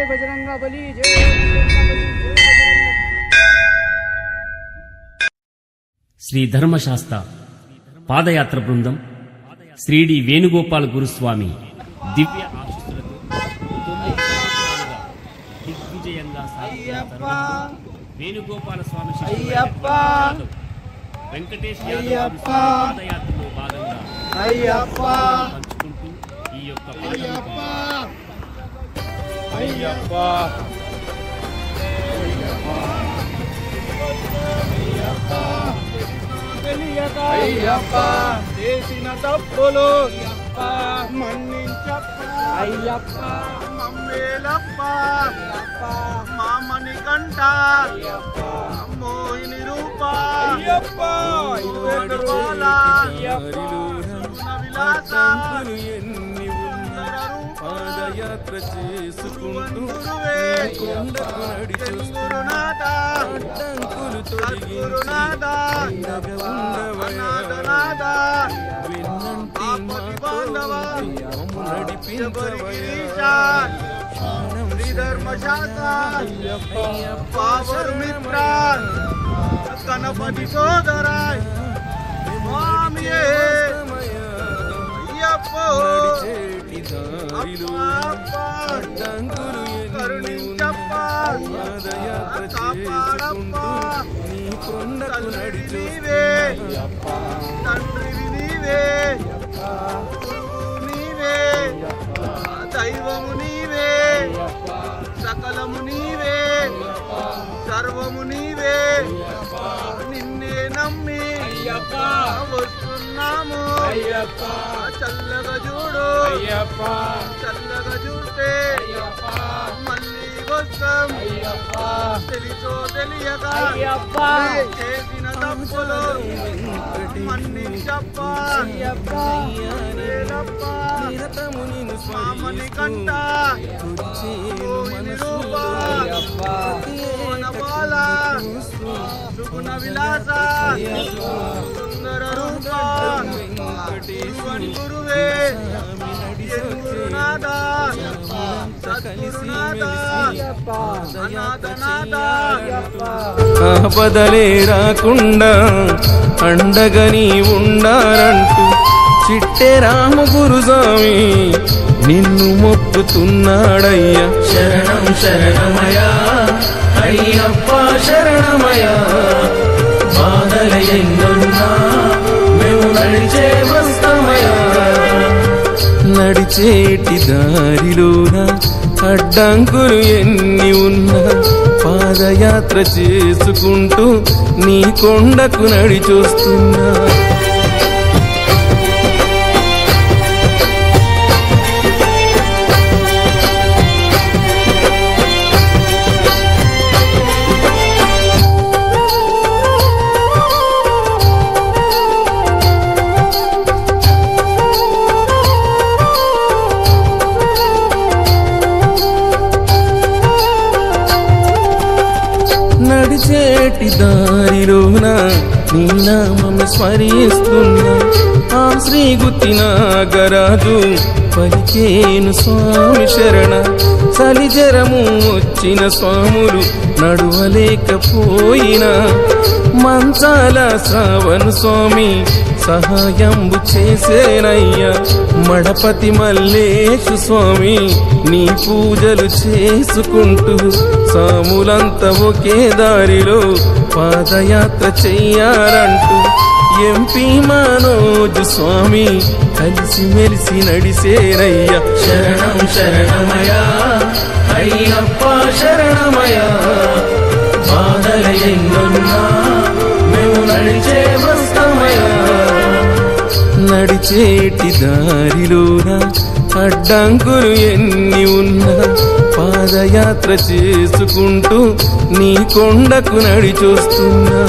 बजरंगबली जय बजरंगबली जय। శ్రీ ధర్మశాస్త్ర పాదయాత్ర బృందం శ్రీడి వేణుగోపాల గురుస్వామి దివ్య ఆశీస్సులతో 9 సంవత్సరాలుగా దిగ్విజయంగా సాగుతున్న తరుణంలో వేణుగోపాల స్వామి శిష్యుడు వెంకటేష్ యాదవ్ పాదయాత్రలో భాగంగా పంచుకుంటూ ఈ యొక్క చేసిన తప్పులు మన్నించప్ప మమ్మేలప్ప మామని కంట మోహిని రూప విలాస పాదయాత్ర చేసుకుంటూ కొండకు నడిచొస్తునాథ అడ్డంకులు తొలగించి విన్నంటి మాతో నడిపించవయ్యా గణపతి సోదరాయ్ స్వామియే అడ్డంకులు కరుణించప్ప కాపాడప్ప నీ కొండకు నడిచే తండ్రివి నీవే నీవే దైవము నీవే సకలము నీవే సర్వము నీవే నిన్నే నమ్మి వస్తున్నాము చల్లగా చూడు చల్లగా చూస్తే మళ్ళీ వస్తాం తెలిసో తెలియక చేసిన తప్పులు మన్నించప్ప మామని కంట బాల సుగుణ విలాస సుందర రూప గురువే గురునాథ సద్గురునాథ అనాథనాథ ఆపదలే రాకుండా అండగని ఉండాలంటూ చిట్టె రామ గురుస్వామి నిన్ను మొక్కుతున్నాడయ్యా శరణం శరణమయా అయ్యప్ప శరణమయా బాధల ఎన్నున్నా మేము నడిచే వస్తామయా నడిచేటి దారిలోన అడ్డంకులు ఎన్ని ఉన్నా పాదయాత్ర చేసుకుంటూ నీ కొండకు నడిచొస్తున్నా నడిచేటి దారిలోన నీ నామం స్మరిస్తున్నా ఆ శ్రీ గుత్తి నాగరాజు పలికేను స్వామి శరణ సలిజరము వచ్చిన స్వాములు నడువలేకపోయినా మంచాల శ్రావణు స్వామి సహాయంబు చేసేనయ్యా మడపతి మల్లేశు స్వామి నీ పూజలు చేసుకుంటూ సాములంతా ఒకే దారిలో పాదయాత్ర చెయ్యాలంటూ ఎంపీ మనోజు స్వామి కలిసి మెలిసి నడిసేనయ్యా శరణం శరణమయా అయ్యప్ప శరణమయా బాధల ఎన్నున్నా మేము నడిచే వస్తామయా నడిచేటి దారిలోన అడ్డంకులు ఎన్ని ఉన్నా పాదయాత్ర చేసుకుంటూ నీ కొండకు నడిచొస్తున్నా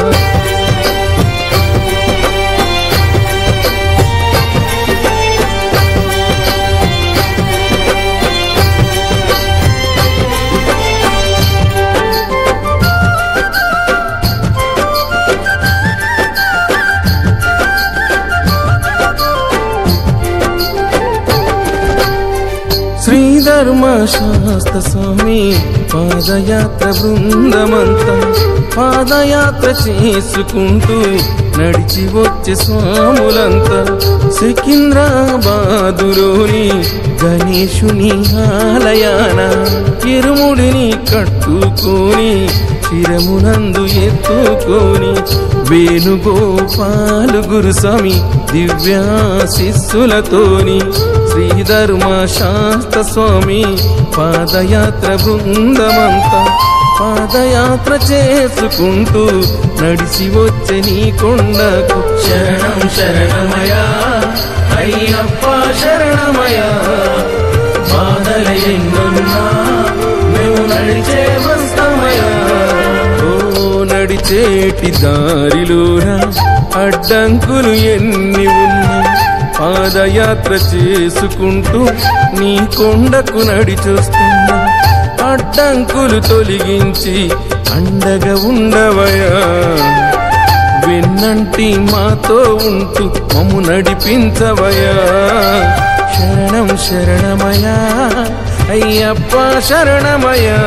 ధర్మశాస్త్ర స్వామి పాదయాత్ర బృందమంతా పాదయాత్ర చేసుకుంటూ నడిచి వచ్చే స్వాములంతా సికింద్రాబాదులోని గణేశుని ఆలయాన ఇరుముడిని కట్టుకొని శిరమునందు ఎత్తుకొని వేణుగోపాల గురుస్వామి దివ్యాశిస్సులతోని శ్రీధర్మశాస్త్ర స్వామి పాదయాత్ర బృందమంతా పాదయాత్ర చేసుకుంటూ నడిచి వచ్చే నీ కొండకు శరణం శరణమయా అయ్యప్ప శరణమయా బాధల ఎన్నున్నా మేము నడిచే వస్తామయా ఓ నడిచేటి దారిలోన అడ్డంకులు ఎన్ని ఉన్నా పాదయాత్ర చేసుకుంటూ నీ కొండకు నడిచొస్తున్నా అడ్డంకులు తొలగించి అండగా ఉండవయా వెన్నంటి మాతో ఉంటూ మమ్ము నడిపించవయా శరణం శరణమయా అయ్యప్ప శరణమయా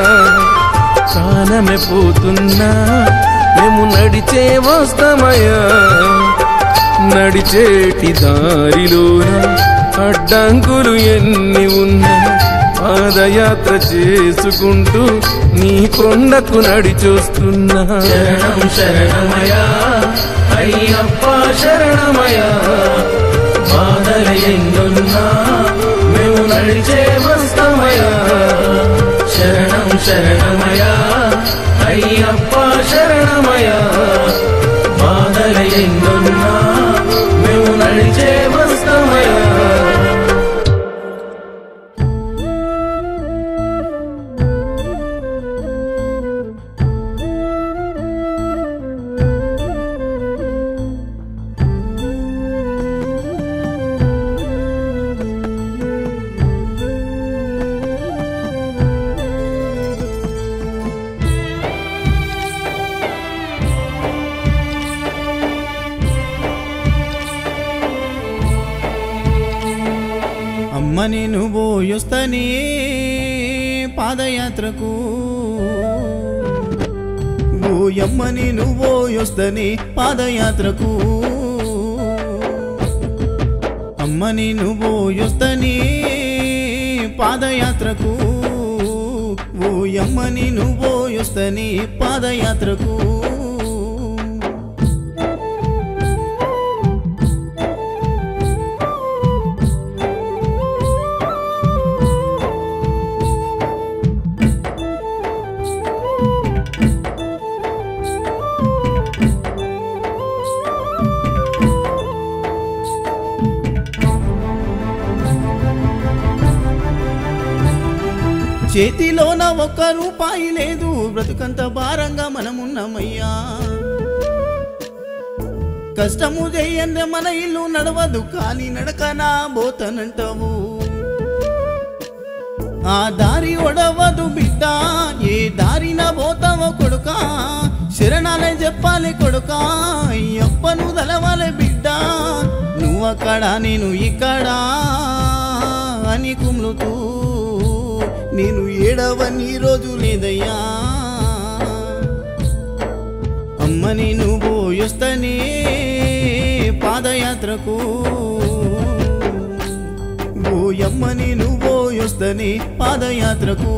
ప్రాణమే పోతున్నా మేము నడిచే వస్తామయా నడిచేటి దారిలోన అడ్డంకులు ఎన్ని ఉన్నా పాదయాత్ర చేసుకుంటూ నీ కొండకు నడిచొస్తున్నా శరణం శరణమయా అయ్యప్ప శరణమయా బాధల ఎన్నున్నా మేము నడిచే వస్తామయా శరణం శరణమయా అయ్యప్ప శరణమయా బాధల ఎన్నున్నా మేము నడిచే వస్తామయా అమ్మని నువ్వు యొస్తని పాదయాత్రకు ఓయమ్మని నువ్వు యొస్తని పాదయాత్రకు అమ్మని నువ్వు యొస్తని పాదయాత్రకు ఓయమ్మని నువ్వు యొస్తని పాదయాత్రకు చేతిలోన ఒక్క రూపాయి లేదు బ్రతుకంత భారంగా మనమున్నమయ్యా కష్టము చేయందే మన ఇల్లు నడవదు కానీ నడకనా పోతనంటావు ఆ దారి ఒడవదు బిడ్డ ఏ దారిన పోతావో కొడుకా శరణాలే చెప్పాలి కొడుకా అయ్యప్పను తలవాలే బిడ్డ నువ్వక్కడ నేను ఇక్కడ అని కుమ్లుతూ నేను ఏడవని రోజు లేదయ్యా అమ్మని నువ్వు యొస్తని పాదయాత్రకు ఓయమ్మని నువ్వు యొస్తని పాదయాత్రకు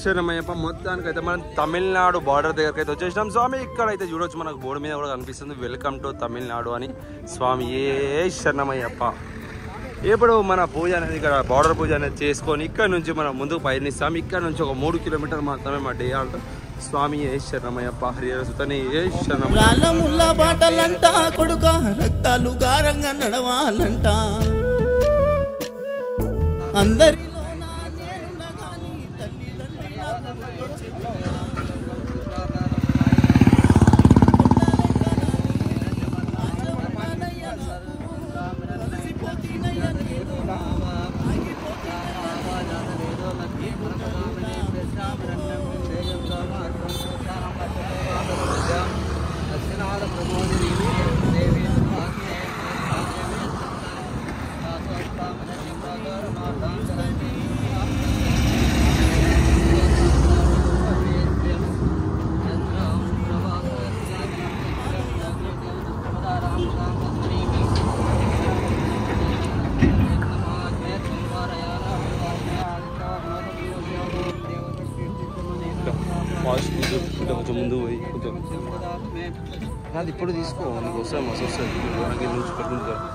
శరణమయ్యప్ప మొత్తానికైతే మనం తమిళనాడు బార్డర్ దగ్గరికి అయితే వచ్చేసినాం స్వామి. ఇక్కడైతే చూడొచ్చు మనకు బోర్డు మీద కూడా కనిపిస్తుంది వెల్కమ్ టు తమిళనాడు అని. స్వామి ఏ శరణమయ్యప్ప. ఇప్పుడు మన పూజ అనేది ఇక్కడ బార్డర్ పూజ అనేది చేసుకొని ఇక్కడ నుంచి మనం ముందుకు పయనిస్తాం. ఇక్కడ నుంచి ఒక 3 కిలోమీటర్లు మాత్రమే మా డే ఆల్ట్. స్వామి ఏ శరణమయ్యప్ప హరిహరసుతని ఏ శరణమయ్యప్ప. ముల్ల బాటలంట కొడుక రక్తాలు గారంగా నడవాలంట అందరి అంటే కొంచెం ముందు పోయి కొంచెం అది ఇప్పుడు తీసుకో నీకు వస్తుంది మస్తు వస్తుంది మనకి నుంచి కట్టుకుంటారు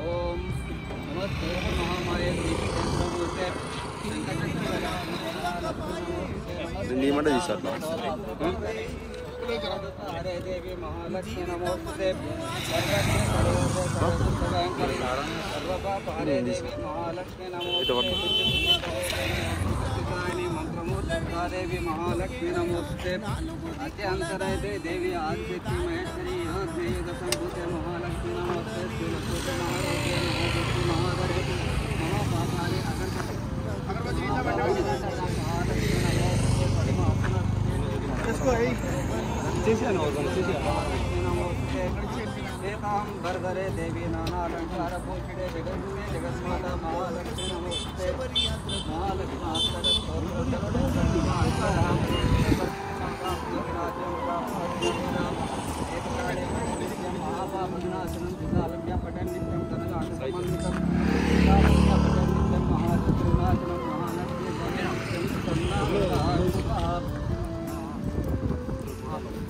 ఓం నమస్తే మహామాయ ఏమంటే తీసారు హరే దేవి మహాలక్ష్మి నమోస్తే హరే దేవి మహాలక్ష్మి మంత్రమూర్తి మహాలక్ష్మి నమోస్తే అత్యంతరైతే దేవి ఆదిశక్తి మహేశ్వరి యుగ సంభూతే మహాలక్ష్మి నమోస్తే శ్రీలక్ష్మి మహాదేవి మహాధరే మహాపాపాలి भरधरे देवी नाना अलंकार भूषिणे जगन्मे जगन्माता महालक्ष्मी नमोस्ते महापापनाशनं विशालम्य पठन नित्यं तनगाटसमन्वितं नित्यं महाशत्रुनाशनं महालक्ष्मी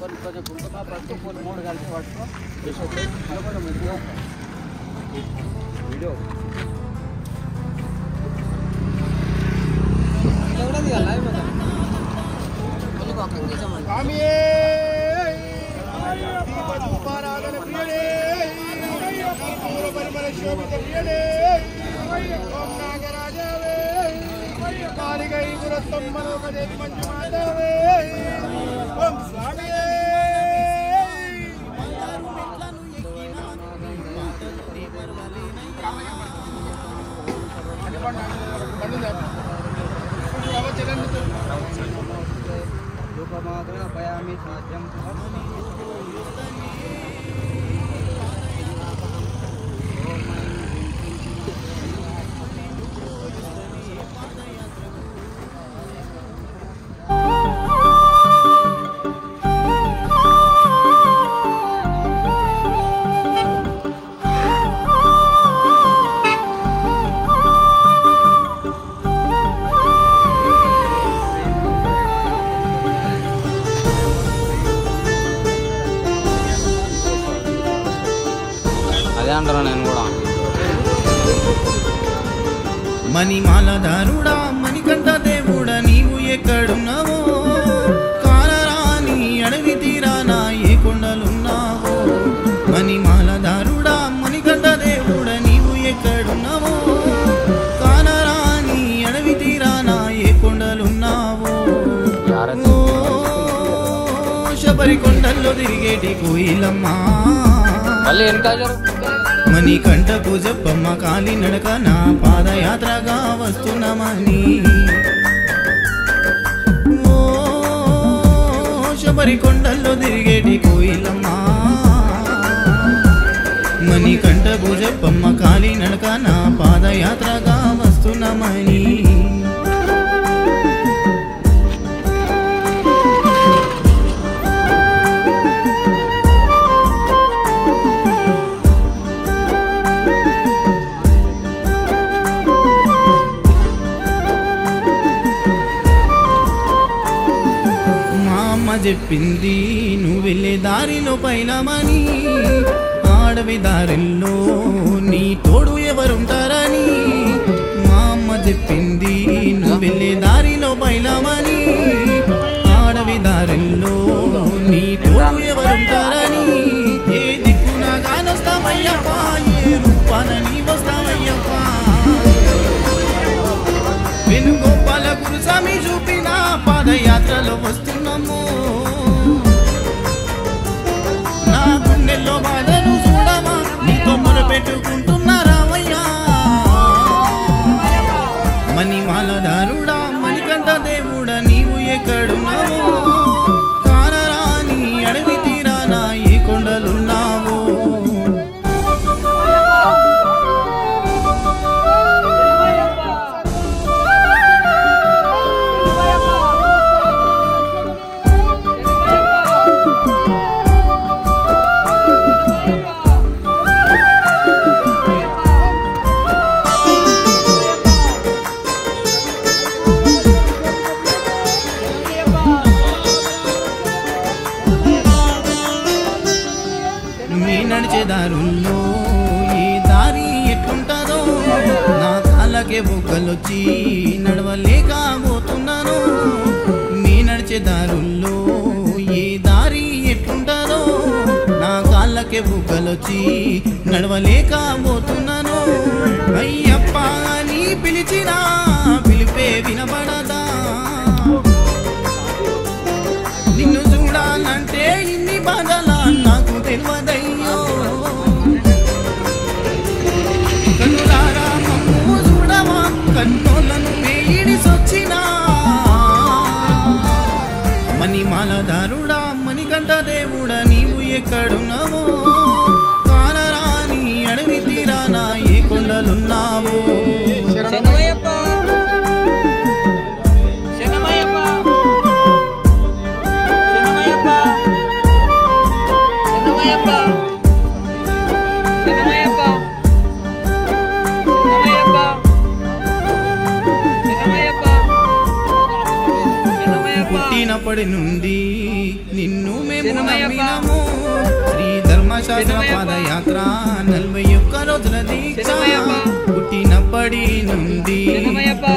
కొంచెం కుంకుమ పసుపు పూలు 3 కలిసి పట్టుకో అదొకటి మంచిగా వీడియో ఎవడది లైవ్ కదా కొలుకు ఒక నిజమని స్వామి దీప ధూపారాధన ప్రియడే కర్పూర పరిమళ శోభిత ప్రియడే ఓం నాగరాజవే కారిగై గురత్వం మనోగదేవి మంజు మాధవే ఓం స్వామి రూపమాగ్రహపయామి సాధ్యం మణిమాలధారుడా మణికంఠ దేవుడా నీవు ఎక్కడున్నావో కానరాని అడవి తీరానా ఏ కొండలున్నావో మణిమాలధారుడా మణికంఠ దేవుడా నీవు ఎక్కడున్నావో కానరాని అడవి తీరానా ఏ కొండలున్నావో శబరి కొండల్లో తిరిగేటి కోయిలమ్మా మణికంఠ పూజప్పమ్మ కాలి నడక నా పాదయాత్రగా వస్తున్నామని ఓ శబరి కొండల్లో తిరిగేటి కోయిలమ్మా మణికంఠ పూజప్పమ్మ కాలి నడక నా పాదయాత్రగా వస్తున్నామని చెప్పింది నువ్వు వెళ్ళే దారిలో పైలమని ఆడవి దారిలో నీ తోడు ఎవరుంటారని మా అమ్మ చెప్పింది నువ్వు వెళ్ళే దారిలో పైలమని ఆడవి దారిలో నీ తోడు ఎవరుంటారని ఏ దిక్కున కానొస్తామయ్యప్ప ఏ రూపాన నీ వస్తామయ్యప్ప వేణుగోపాల గురుస్వామి చూపిన పాదయాత్రలో వస్తున్నాము నా గుండెల్లో బాధను చూడమా నీతో మొరపెట్టుకుంటున్నా రామయ్యా మణిమాలధారుడా మణికంఠ దేవుడా నీవు ఎక్కడున్నావో కానరాని అడవి తీరానా ఏ కొండలున్నావో మీ నడిచే దారుల్లో ఈ దారి ఎట్లుంటుందో నా కాళ్ళకే బొగ్గలొచ్చి నడవలేకపోతున్నాను మీ నడిచే దారుల్లో ఈ దారి ఎట్లుంటుందో నా కాళ్ళకే బుగ్గలొచ్చి నడవలేకపోతున్నాను అయ్యప్ప అని పిలిచినా పిలిపే వినబడదా నిన్ను చూడాలంటే ఇన్ని బాధలా నాకు తెలియదయ్యో కన్నులారా మమ్ము చూడవా కన్నోళ్ళను మేయిడిసొచ్చినా మణిమాలదారుడా మణికంఠ దేవుడా నీవు ఎక్కడున్నావో కానరాని అడవి తీరానా ఏ కొండలున్నావో పుట్టినప్పటి నుండి నిన్ను మేము నమ్మినాము శ్రీ ధర్మశాస్త్ర పాదయాత్ర 41 రోజుల దీక్ష పుట్టినప్పటి నుండి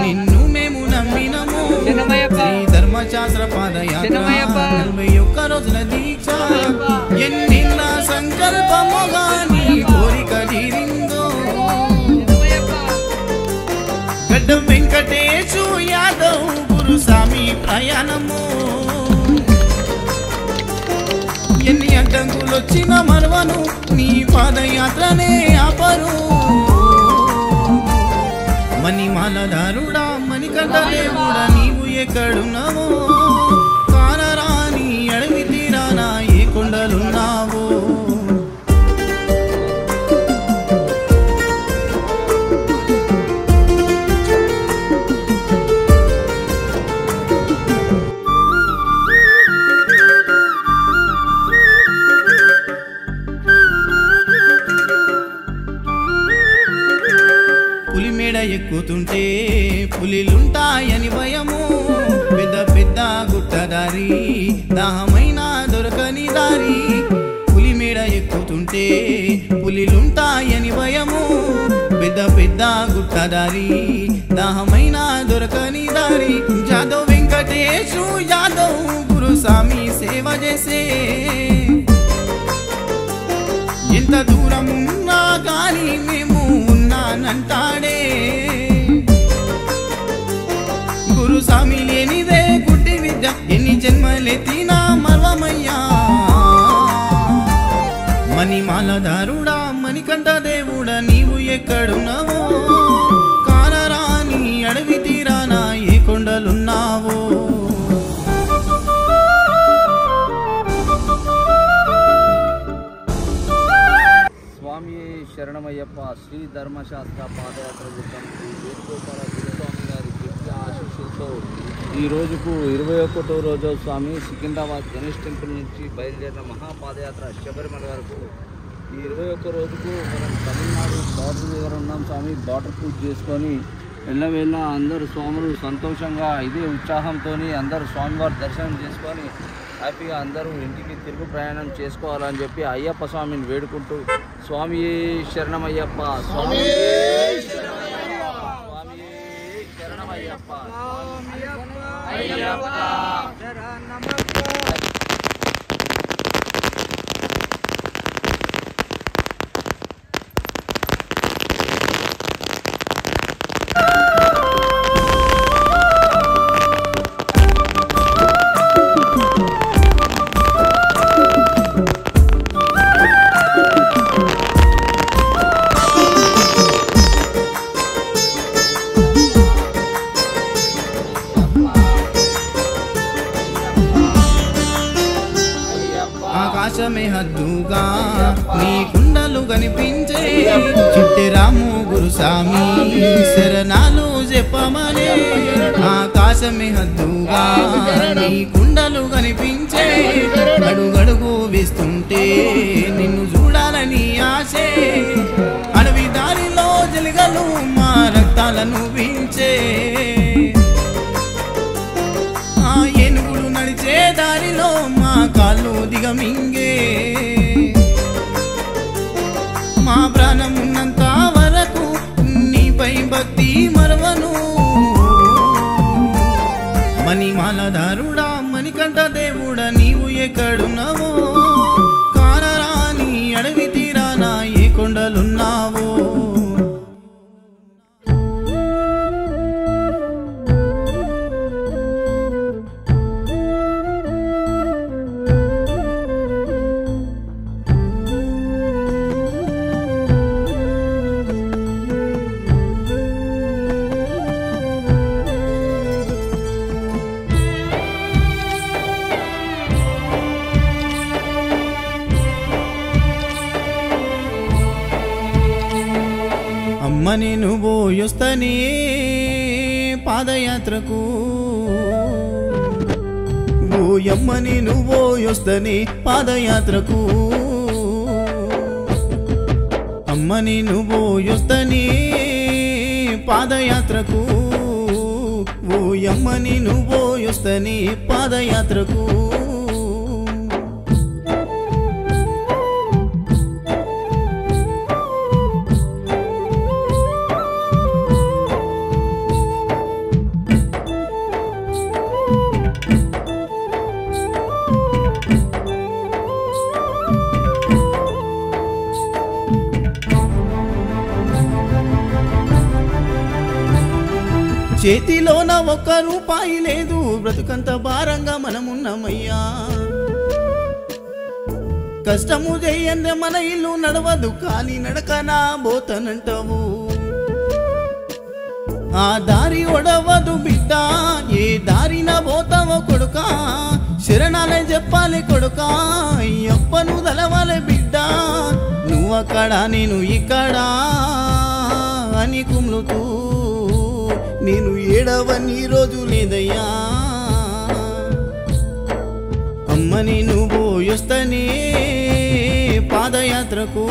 నిన్ను మేము నమ్మినాము శ్రీ ధర్మశాస్త్ర పాదయాత్ర 41 రోజుల దీక్ష ఎన్నిన్న సంకల్పము గాని కోరిక తీరిందో గడ్డ వెంకటేశు యాదవ్ గురుస్వామి ప్రయాణము ఎన్ని అడ్డంకులు వచ్చిన మరవను నీ పాదయాత్రనే ఆపరు మణిమాలదారుడా మణికంఠ దేవుడా నీవు ఎక్కడున్నావో కానరాని అడవి తీరానా ఏ కొండలున్నావో ఎక్కుతుంటే పులిలుంటాయని భయము పెద్ద పెద్ద గుట్టదారి దాహమైన దొరకని దారి పులి మేడ ఎక్కుతుంటే పులిలుంటాయని భయము పెద్ద పెద్ద గుట్టదారి దాహమైన దొరకని దారి జాదవ్ వెంకటేశు యాదవ్ గురుస్వామి సేవ చేసే ఎంత దూరమున్నా గాని మేము ఉన్నానంటాడే గురుస్వామి లేనిదే గుడ్డి విద్య ఎన్ని జన్మలెత్తినా మర్వమయ్యా మణిమాలదారుడా మణికంఠ దేవుడా నీవు ఎక్కడున్నావో కానరాని అడవి తీరానా ఏ కొండలున్నావో శరణమయ్యప్ప శ్రీ ధర్మశాస్త్ర పాదయాత్ర గుర్తం శ్రీ వేణుగోపాల గురుస్వామి గారి దివ్య ఆశీస్సులతో ఈ రోజుకు 21వ రోజు స్వామి సికింద్రాబాద్ గణేష్ టెంపుల్ నుంచి బయలుదేరిన మహాపాదయాత్ర శబరిమల వరకు ఈ 21 రోజుకు మనం తమిళనాడు బార్డర్ దగ్గర ఉన్నాం స్వామి. బార్డర్ పూజ చేసుకొని వెళ్ళ అందరూ స్వాములు సంతోషంగా ఇదే ఉత్సాహంతో అందరూ స్వామివారి దర్శనం చేసుకొని హ్యాపీగా అందరూ ఇంటికి తిరుగు ప్రయాణం చేసుకోవాలని చెప్పి అయ్యప్ప స్వామిని వేడుకుంటూ స్వామి శరణమయ్యప్ప స్వామి శరణమయ్యప్ప ఆకాశమే హద్దుగా నీ కుండలు కనిపించే చిట్టెరాము గురుస్వామి శరణాలు చెప్పమనే ఆకాశమే హద్దుగా నీ కుండలు కనిపించే అడుగడుగు వేస్తుంటే నిన్ను చూడాలని ఆశే అడవి దారిలో జలిగలు మా రక్తాలను వించే ఆ ఏనుగులు నడిచే దారిలో మా కాళ్ళు దిగమింగే ఎక్కడున్నావో కానరాని అడవి తీరాన ఏ కొండలున్నావో అమ్మని నువ్వు యొస్తనే పాదయాత్రకు ఓయమ్మని నువ్వు యొస్తనే పాదయాత్రకు అమ్మని నువ్వు యొస్తనే పాదయాత్రకు ఓయమ్మని నువ్వు యొస్తనే పాదయాత్రకు చేతిలోన ఒక్క రూపాయి లేదు బ్రతుకంత భారంగా మనమున్నామయ్యా కష్టము చెయ్యందే మన ఇల్లు నడవదు కానీ నడకనా పోతనంటావు ఆ దారి ఒడవదు బిడ్డ ఏ దారిన పోతావో కొడుకా శరణాలే చెప్పాలి కొడుకా అప్పను తలవాలే బిడ్డ నువ్వక్కడ నేను ఇక్కడ అని కుమ్లుతూ నేను ఏడవని రోజు లేదయ్యా అమ్మని నువ్వు యొస్తనే పాదయాత్రకు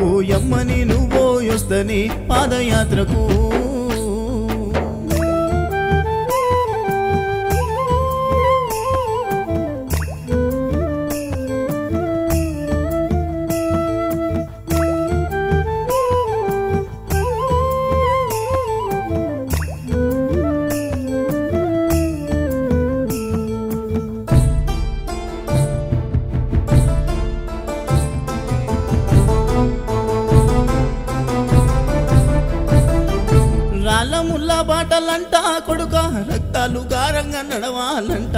ఓయమ్మని నువ్వు యొస్తనే పాదయాత్రకు ముల్లా బాటలంట కొడుక రక్తాలు గారంగా నడవాలంట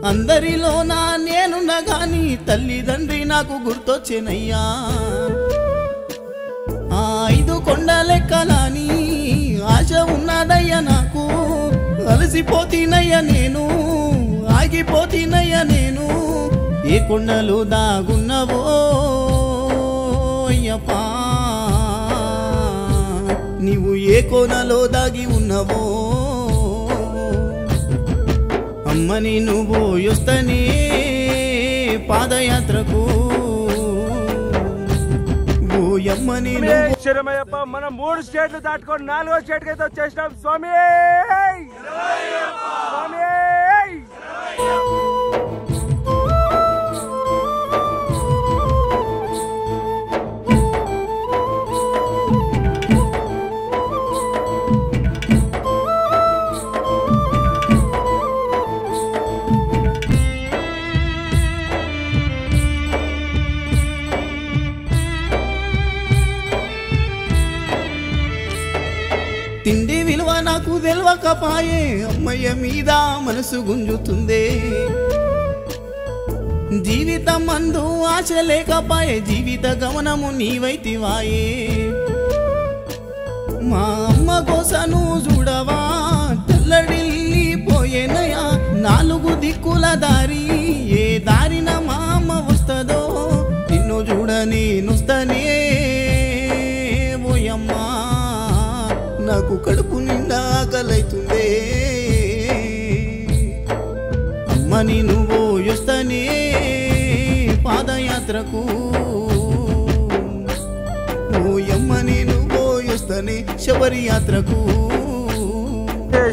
అందరిలోనా నేనున్నా గాని తల్లిదండ్రి నాకు గుర్తొచ్చేనయ్యా ఆ 5 కొండలెక్కలని ఆశ ఉన్నదయ్యా నాకు అలసిపోతీనయ్యా నేను ఆగిపోతీనయ్యా నేను ఏ కొండలు దాగున్నవో అయ్యప్పా నీవు ఏ కోనలో దాగి ఉన్నవో అమ్మని నువ్వు యొస్తనే పాదయాత్రకు ఓయమ్మని శరణమయ్యప్ప మనం 3 స్టేట్లు దాటుకొని 4వ స్టేట్ కి అయితే వచ్చేసినాం స్వామి స్వామి తిండి విలువ నాకు తెలవకపాయే అమ్మయ్య మీద మనసు గుంజుతుందే జీవితం అందు ఆశ లేకపాయే జీవిత గమనము నీవైతివాయే మా అమ్మ కోసను చూడవా తెల్లడిల్లిపోయేనయా 4 దిక్కుల దారి ఏ దారిన మా అమ్మ వస్తుందో నిన్ను చూడని నుస్తనే ఓయమ్మా నాకు కడుపు నిండా ఆకలైతుందే అమ్మని నువ్వు యొస్తనే పాదయాత్రకు ఓయమ్మని నువ్వు యొస్తనే శబరి యాత్రకు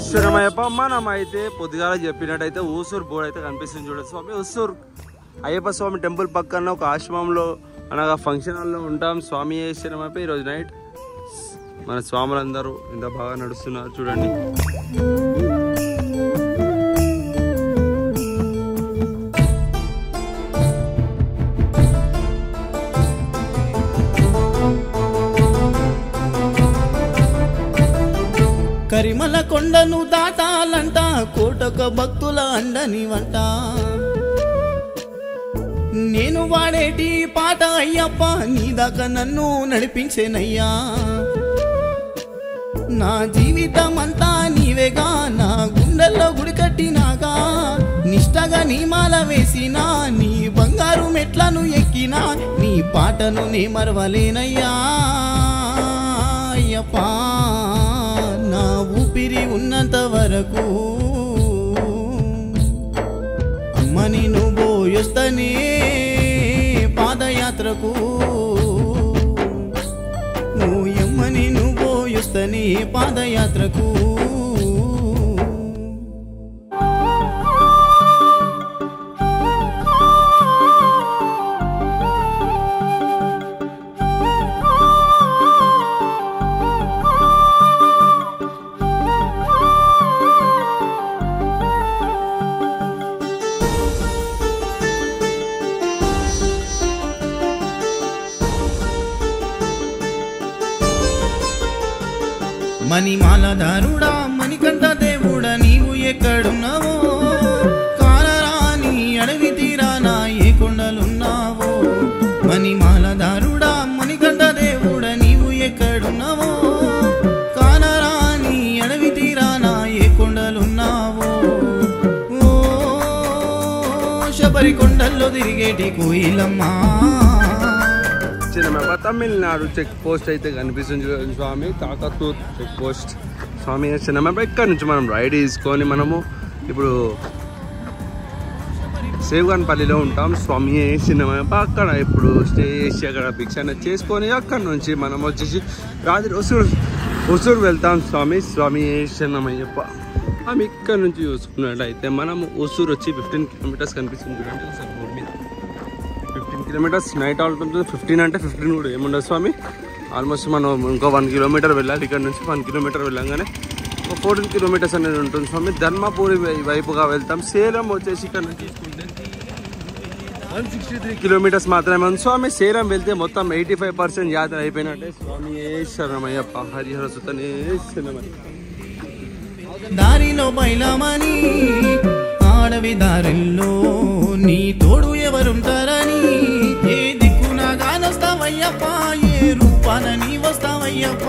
శరణమయ్యప్ప మనం అయితే పొద్దుగాల చెప్పినట్టయితే ఊసూరు బోర్డు అయితే కనిపిస్తుంది చూడండి స్వామి ఊసూరు అయ్యప్ప స్వామి టెంపుల్ పక్కన ఒక ఆశ్రమంలో అనగా ఫంక్షన్ హాల్లో ఉంటాం స్వామి శరణమయ్యప్ప ఈరోజు నైట్ మన స్వాములందరూ ఎంత బాగా నడుస్తున్నారు చూడండి కరిమల కొండను దాటాలంట కోటొక భక్తుల అండని వంట నేను వాడేటి పాట అయ్యప్ప నీ దాకా నన్ను నడిపించేనయ్యా నా జీవితం అంతా నీవేగా నా గుండెల్లో గుడి కట్టినాగా నిష్టగా నీ మాల వేసినా నీ బంగారు మెట్లను ఎక్కినా నీ పాటను నే మరవలేనయ్యా అయ్యప్ప నా ఊపిరి ఉన్నంత వరకు అమ్మని నువ్వు పోయొస్తనే పాదయాత్రకు నువ్వు ఎమ్మని నువ్వు పోయొస్తనే పాదయాత్రకు మణిమాలధారుడా మణికంఠ దేవుడా నీవు ఎక్కడున్నావో కాలరాని అడవి తీరానా ఏ కొండలున్నావో మణిమాలధారుడా మణికంఠ దేవుడా నీవు ఎక్కడున్నావో కాలరాని అడవి తీరానా ఏ కొండలున్నావో ఓ శబరి కొండల్లో తిరిగేటి కోయిలమ్మా చిన్నమ్మ తమిళనాడు చెక్ పోస్ట్ అయితే కనిపిస్తుంది చూడండి స్వామి తాకత్తూర్ చెక్ పోస్ట్ స్వామి చిన్నమ్మ ఇక్కడ నుంచి మనం రైడ్ తీసుకొని మనము ఇప్పుడు సేవ్గాన్పల్లిలో ఉంటాం స్వామి చిన్నమ్మ అక్కడ ఇప్పుడు స్టే చేసి అక్కడ భిక్ష చేసుకొని అక్కడ నుంచి మనం వచ్చేసి రాత్రి ఒసూరు వెళ్తాం స్వామి చిన్నమయ్యప్ప మనం ఇక్కడ నుంచి చూసుకున్నట్టయితే మనము ఒసూరు వచ్చి 15 కిలోమీటర్స్ కనిపిస్తుంది చూడండి సార్ రోడ్ మీద 15 కిలోమీటర్స్ నైట్ అవుట్ ఉంటుంది 15 అంటే 15 కూడా ఏముండదు స్వామి ఆల్మోస్ట్ మనం ఇంకో 1 కిలోమీటర్ వెళ్ళాలి ఇక్కడ నుంచి 1 కిలోమీటర్ వెళ్ళంగానే 14 కిలోమీటర్స్ అనేది ఉంటుంది స్వామి ధర్మపురి వైపుగా వెళ్తాం సేలం వచ్చేసి ఇక్కడ నుంచి చూసుకుంటే 163 కిలోమీటర్స్ మాత్రమే ఉంది స్వామి సేలం వెళ్తే మొత్తం 85% యాత్ర అయిపోయినట్టే స్వామి శరణమయ్యప్ప హరిహర సుతనే శరణమయ్య దారిలో బయలమని ఆడవి దారిలో నీ తోడు ఎవరుంటారని ఏ దిక్కున గానొస్తావయ్యప్ప ఏ రూపాన నీ వస్తావయ్యప్ప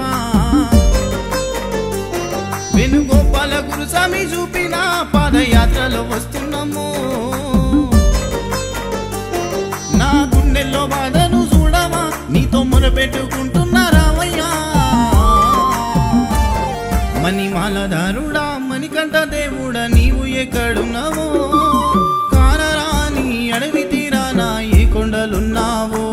వేణుగోపాల గురుస్వామి చూపిన పాదయాత్రలో వస్తున్నాము నా గుండెల్లో బాధను చూడవా నీతో మొరపెట్టుకుంటున్నారావయ్యా మణిమాలధారుడా మణికంఠ దేవుడా నీవు ఎక్కడున్నావో కానరాని అడవి తీరానా ఏ కొండలున్నావో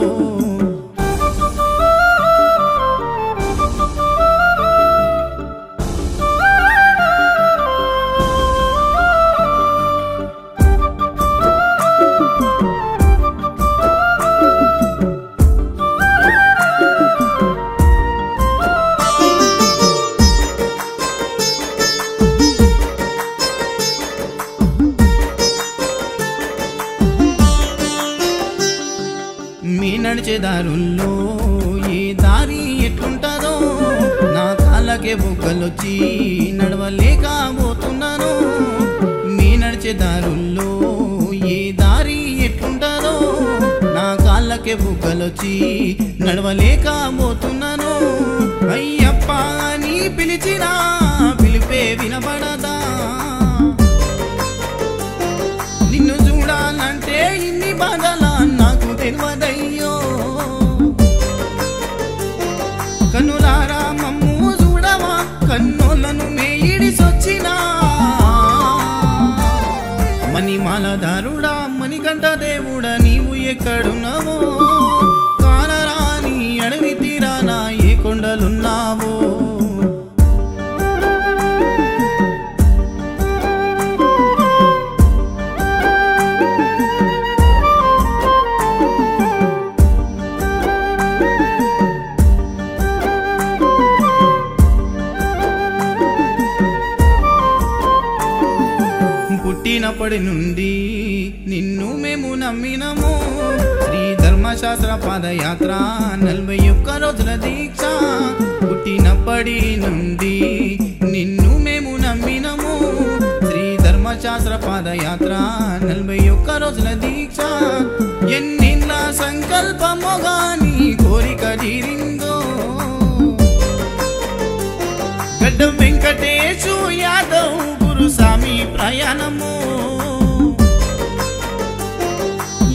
నడిచే దారుల్లో ఏ దారి ఎట్లుంటారో నా కాళ్ళకే బొగ్గలొచ్చి నడవలేకపోతున్నాను మీ నడిచే దారుల్లో ఏ దారి ఎట్లుంటారో నా కాళ్ళకే బొగ్గలొచ్చి నడవలేకపోతున్నాను అయ్యప్ప అని పిలిచినా పిలిపే వినపడదా నిన్ను చూడాలంటే ఇన్ని బాధలా నాకు తెలియదయ్యో కన్నులారా మమ్ము చూడవా కన్నులను మేయిడిసొచ్చినా మణిమాలధారుడా మణికంఠ దేవుడా నీవు ఎక్కడున్నావో కానరాని అడవి తీరానా ఏ కొండలున్నావో పుట్టినప్పటి నుండి నిన్ను మేము నమ్మినము శ్రీ ధర్మ ధర్మశాస్త్ర పాదయాత్ర 41 రోజుల దీక్ష పుట్టినప్పటి నుండి నిన్ను మేము నమ్మినము శ్రీ ధర్మశాస్త్ర పాదయాత్ర 41 రోజుల దీక్ష ఎన్నిళ్ళ సంకల్పముగా నీ కోరిక తీరిందో గడ్డం వెంకటేశు యాదవ్ గురుస్వామి ప్రయాణము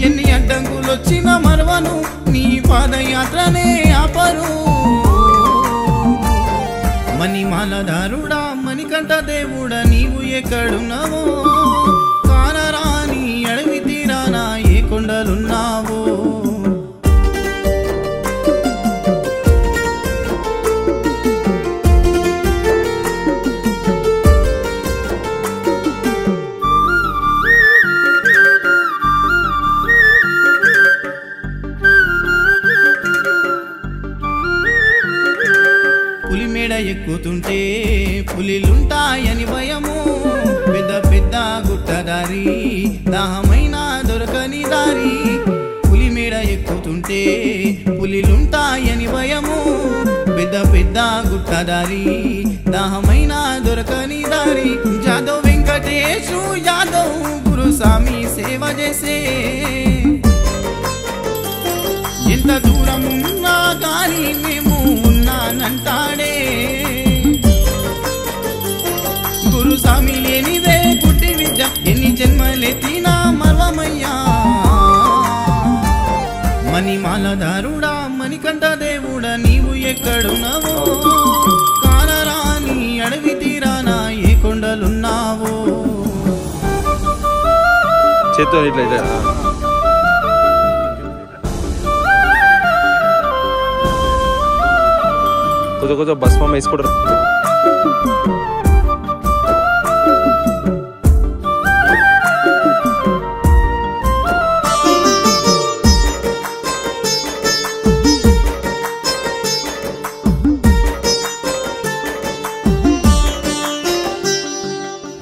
ఎన్ని అడ్డంకులొచ్చిన మరవను నీ పాదయాత్రనే ఆపరు మణిమాలధారుడా మణికంఠ దేవుడా నీవు ఎక్కడున్నావో కానరాని అడవి తీరానా ఏ కొండలున్నావో పులిమేడ ఎక్కుతుంటే పులిలుంటాయని భయము పెద్ద పెద్ద గుట్టదారి దాహమైన దొరకని దారి పులిమేడ ఎక్కుతుంటే పులిలుంటాయని భయము పెద్ద పెద్ద గుట్టదారి దాహమైన దొరకని దారి యాదవ్ వెంకటేశు యాదవ్ గురుస్వామి సేవ చేసే ఎంత దూరమున్నా గాని మేము ఉన్నానంటాడే గురుస్వామి లేనిదే గుడ్డి విద్య ఎన్ని జన్మలెత్తినా మర్వమయ్యా మణిమాలధారుడా మణికంఠ దేవుడా నీవు ఎక్కడున్నావో కానరాని అడవి తీరానా ఏ కొండలున్నావో చేత్తో ఇట్లా కొద్ది భస్మం వేసుకుంటారు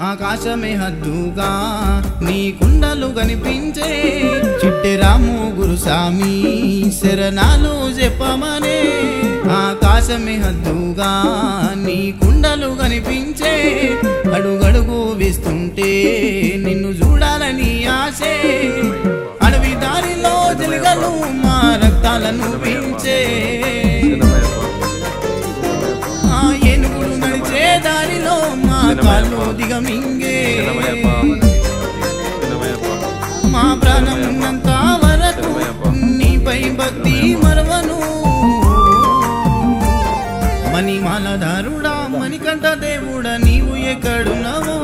ఆకాశమే హద్దుగా నీ కుండలు కనిపించే చిట్టెరాము గురుస్వామి శరణాలు చెప్పమనే ఆకాశమే హద్దుగా నీ కుండలు కనిపించే అడుగడుగు వేస్తుంటే నిన్ను చూడాలని ఆశే అడవి దారిలో జలగలు మా రక్తాలను పెంచే ఆ ఏనుగులు నడిచే దారిలో మా కాళ్ళు దిగమింగే మా ప్రాణం ఉన్నంత వరకు నీపై భక్తి మరవను మణిమాలధారుడా మణికంఠ దేవుడా నీవు ఎక్కడున్నావో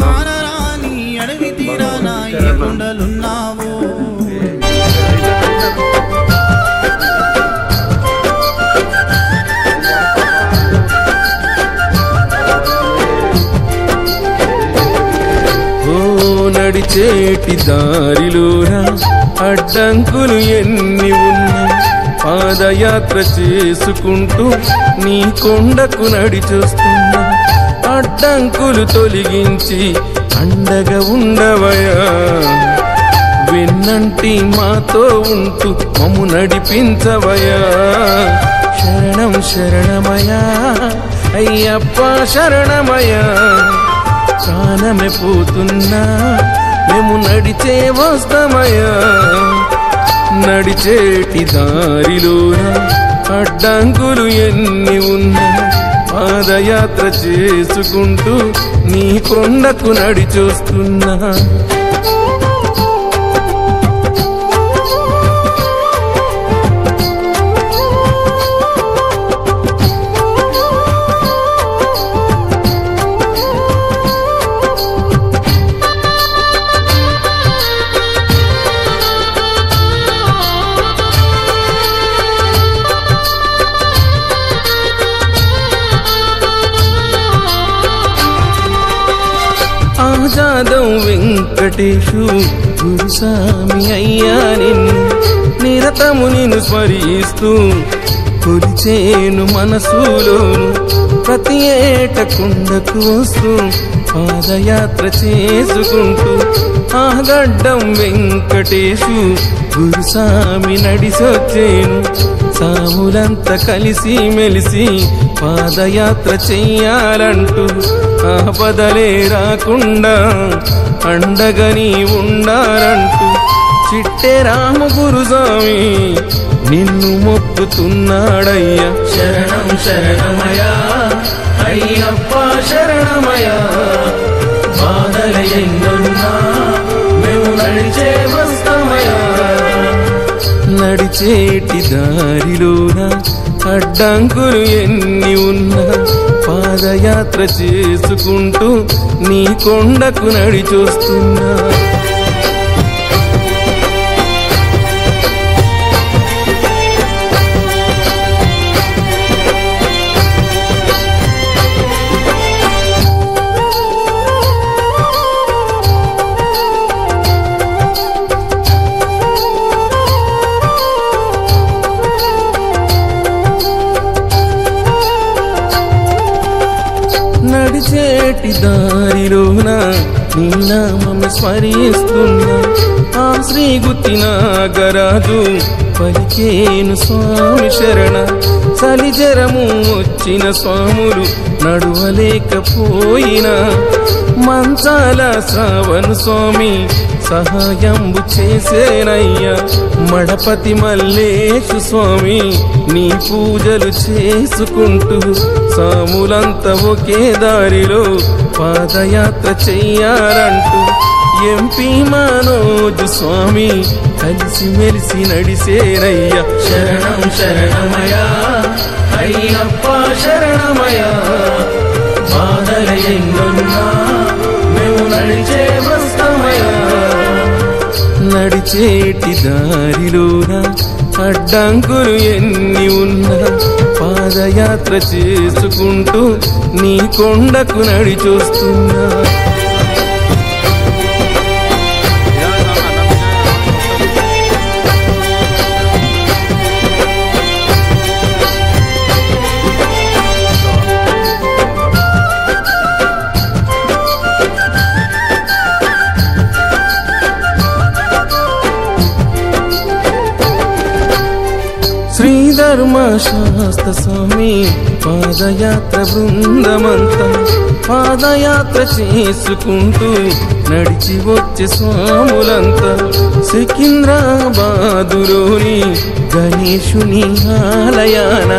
కానరాని అడవి తీరానా ఏ కొండలున్నావో నడిచేటి దారిలోనా అడ్డంకులు ఎన్ని ఉన్నా పాదయాత్ర చేసుకుంటూ నీ కొండకు నడిచొస్తున్నా అడ్డంకులు తొలగించి అండగా ఉండవయా వెన్నంటి మాతో ఉంటూ మమ్ము నడిపించవయా శరణం శరణమయా అయ్యప్ప శరణమయా ప్రాణమే పోతున్నా మేము నడిచే వస్తామయ్యా నడిచేటి దారిలోనా అడ్డంకులు ఎన్ని ఉన్నా పాదయాత్ర చేసుకుంటూ నీ కొండకు నడిచొస్తున్నా జాదవ్ వెంకటేశు గురుస్వామి అయ్యా నిన్ను నిరతము నిన్ను స్మరిస్తూ కొలిచేను మనసులోను ప్రతి ఏట కొండకు వస్తూ పాదయాత్ర చేసుకుంటూ ఆ గడ్డం వెంకటేశు గురుస్వామి నడిసొచ్చేను సాములంతా కలిసి మెలిసి పాదయాత్ర చెయ్యాలంటూ ఆపదలే రాకుండా అండగని ఉండాలంటూ చిట్టే రామ గురుస్వామి నిన్ను మొక్కుతున్నాడయ్యా శరణం శరణమయ్యా అయ్యప్ప శరణమయ్యా బాధల ఎన్నున్నా మేము నడిచే వస్తామయ్యా నడిచేటి దారిలోన అడ్డంకులు ఎన్ని ఉన్నా పాదయాత్ర చేసుకుంటూ నీ కొండకు నడిచొస్తున్నా నడిచేటి దారిలోన నీ నామం స్మరిస్తున్నా ఆ శ్రీ గుత్తి నాగరాజు పలికేను స్వామి శరణ చలిజరము వచ్చిన స్వాములు నడువలేకపోయినా మంచాల శ్రావణ స్వామి సహాయంబు చేసేనయ్యా మడపతి మల్లేశు స్వామి నీ పూజలు చేసుకుంటూ సాములంతా ఒకే దారిలో పాదయాత్ర చెయ్యాలంటూ ఎంపీ మనోజు స్వామి కలిసి మెలిసి నడిసేనయ్యా శరణం శరణమయ్యా అయ్యప్ప శరణమయ్యా బాధల ఎన్నున్నా మేము నడిచే వస్తామయ్యా నడిచేటి దారిలోన అడ్డంకులు ఎన్ని ఉన్నా పాదయాత్ర చేసుకుంటూ నీ కొండకు నడిచొస్తున్నా ధర్మశాస్త్ర స్వామి పాదయాత్ర బృందమంతా పాదయాత్ర చేసుకుంటూ నడిచి వచ్చే స్వాములంతా సికింద్రాబాదులోని గణేశుని ఆలయాన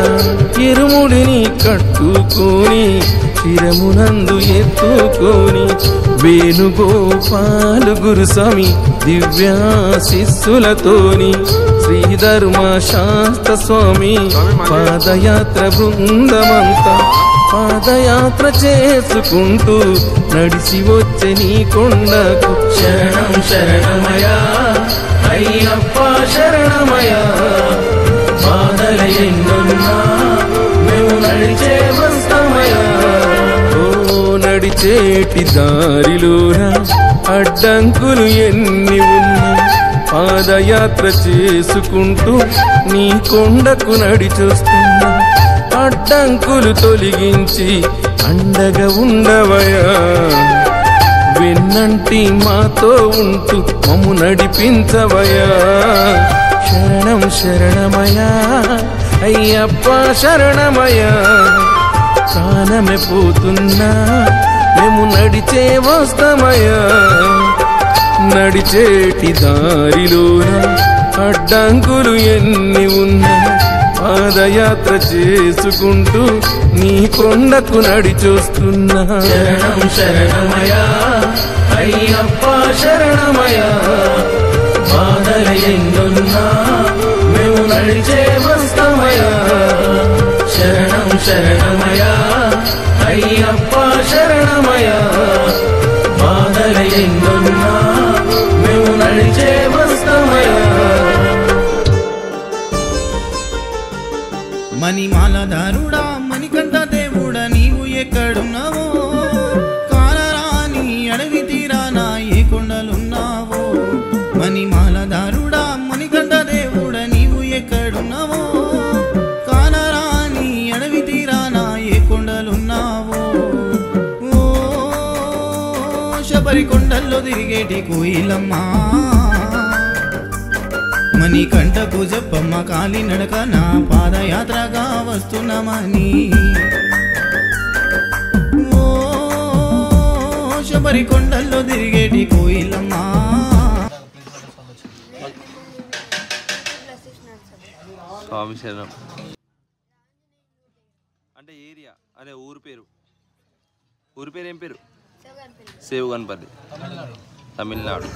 ఇరుముడిని కట్టుకొని శిరమునందు ఎత్తుకొని వేణుగోపాలు గురుస్వామి దివ్యాశిస్సులతోని శ్రీ ధర్మశాస్త్ర స్వామి పాదయాత్ర బృందమంతా పాదయాత్ర చేసుకుంటూ నడిచి వచ్చే నీ కొండకు శరణం శరణమయ్యా అయ్యప్ప శరణమయ్యా బాధల ఎన్నున్నా మేము నడిచే వస్తామయ్యా ఓ నడిచేటి దారిలోన అడ్డంకులు ఎన్ని ఉన్నా పాదయాత్ర చేసుకుంటూ నీ కొండకు నడిచొస్తున్నా అడ్డంకులు తొలగించి అండగా ఉండవయ్యా వెన్నంటి మాతో ఉంటూ మమ్ము నడిపించవయ్యా శరణం శరణమయ్యా అయ్యప్ప శరణమయ్యా ప్రాణమే పోతున్నా మేము నడిచే వస్తామయ్యా నడిచేటి దారిలోన అడ్డంకులు ఎన్ని ఉన్నా పాదయాత్ర చేసుకుంటూ నీ కొండకు నడిచొస్తున్నా శరణం శరణమయ్యా అయ్యప్ప శరణమయ్యా బాధల ఎన్నున్నా మేము నడిచే వస్తామయ్యా శరణం శరణమయ్యా అయ్యప్ప శరణమయ్యా బాధల ఎన్నున్నా మేము నడిచే వస్తామయ్యా మణిమాలధారుడా మణికంఠ దేవుడా నీవు ఎక్కడున్నావో కానరాని అడవి తీరానా ఏ కొండలున్నావో మణిమాలధారుడా మణికంఠ దేవుడా నీవు ఎక్కడున్నావో కానరాని అడవి తీరానా ఏ కొండలున్నావో ఓ శబరి శబరి కొండల్లో తిరిగేటి కోయిలమ్మా మని కంటకు చెప్పమ్మ కాలి నడక నా పాదయాత్రగా వస్తున్నామని ఓ శబరి కొండల్లో తిరిగేటి కోయిలమ్మా స్వామి శరణం అంటే ఏరియా అదే ఊరు పేరు ఏం పేరు సేవుగన్పల్లి తమిళనాడు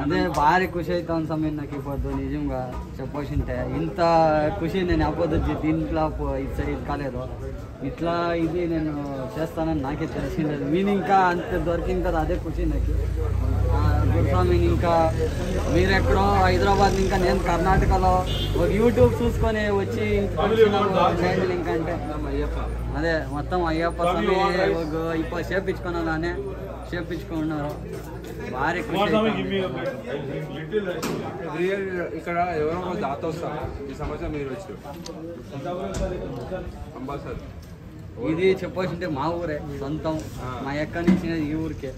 అదే భారీ ఖుషి అవుతాను సమయం నాకు ఇప్పుడు నిజంగా చెప్పొచ్చింటే ఇంత ఖుషి నేను అపోదు దీంట్లో ఇది కాలేదు ఇట్లా ఇది నేను చేస్తానని నాకే తెలిసిండదు మీరు ఇంకా అంత దొరికింది కదా అదే ఖుషి నాకు గురుస్వామిని ఇంకా మీరెక్కడో హైదరాబాద్ ఇంకా నేను కర్ణాటకలో ఒక యూట్యూబ్ చూసుకొని వచ్చి ఛానల్ ఇంకా అంటే అదే మొత్తం అయ్యప్ప స్వామి ఇప్పుడు చేపించుకున్నానే చేపించుకున్నారు భారీ ఖుషి ఇక్కడ ఎవరో దాత వస్తారు ఈ సంవత్సరం మీరు వచ్చారు అంబాసర్ ఇది చెప్పొచ్చింటే మా ఊరే సొంతం మా ఎక్కడి నుంచి ఈ ఊరికే